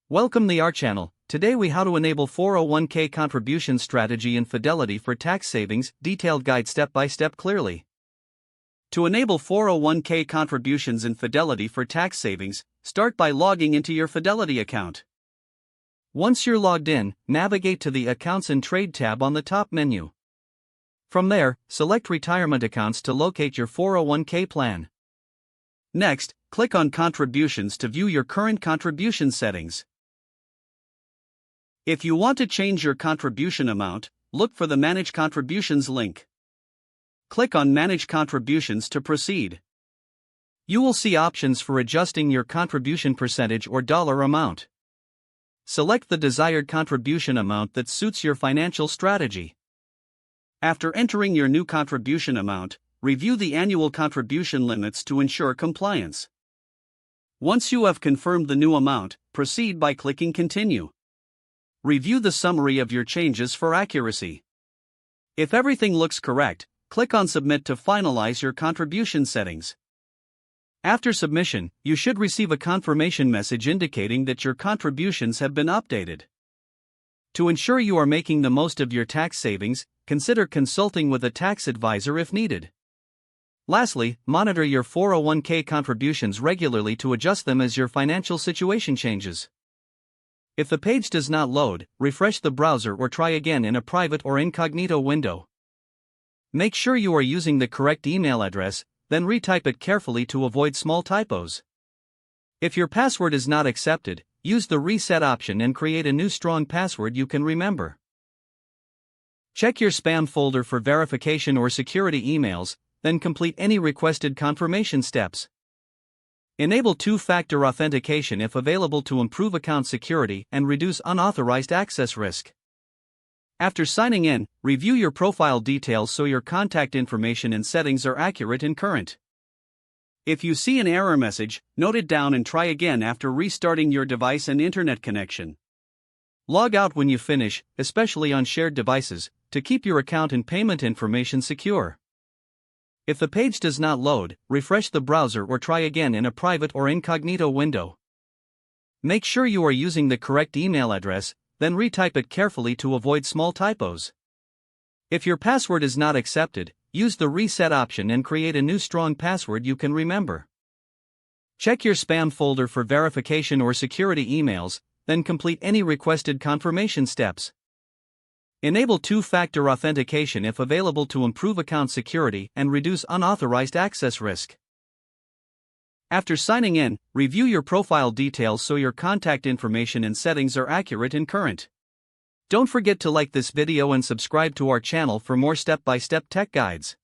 Welcome to our channel. Today we how to enable 401k contribution strategy in Fidelity for tax savings, detailed guide step by step clearly. To enable 401k contributions in Fidelity for tax savings, start by logging into your Fidelity account. Once you're logged in, navigate to the Accounts and Trade tab on the top menu. From there, select Retirement Accounts to locate your 401k plan. Next, click on Contributions to view your current contribution settings. If you want to change your contribution amount, look for the Manage Contributions link. Click on Manage Contributions to proceed. You will see options for adjusting your contribution percentage or dollar amount. Select the desired contribution amount that suits your financial strategy. After entering your new contribution amount, review the annual contribution limits to ensure compliance. Once you have confirmed the new amount, proceed by clicking Continue. Review the summary of your changes for accuracy. If everything looks correct, click on Submit to finalize your contribution settings. After submission, you should receive a confirmation message indicating that your contributions have been updated. To ensure you are making the most of your tax savings, consider consulting with a tax advisor if needed. Lastly, monitor your 401k contributions regularly to adjust them as your financial situation changes. If the page does not load, refresh the browser or try again in a private or incognito window. Make sure you are using the correct email address, then retype it carefully to avoid small typos. If your password is not accepted, use the reset option and create a new strong password you can remember. Check your spam folder for verification or security emails, then complete any requested confirmation steps. Enable two-factor authentication if available to improve account security and reduce unauthorized access risk. After signing in, review your profile details so your contact information and settings are accurate and current. If you see an error message, note it down and try again after restarting your device and internet connection. Log out when you finish, especially on shared devices, to keep your account and payment information secure. If the page does not load, refresh the browser or try again in a private or incognito window. Make sure you are using the correct email address, then retype it carefully to avoid small typos. If your password is not accepted, use the reset option and create a new strong password you can remember. Check your spam folder for verification or security emails, then complete any requested confirmation steps. Enable two-factor authentication if available to improve account security and reduce unauthorized access risk. After signing in, review your profile details so your contact information and settings are accurate and current. Don't forget to like this video and subscribe to our channel for more step-by-step tech guides.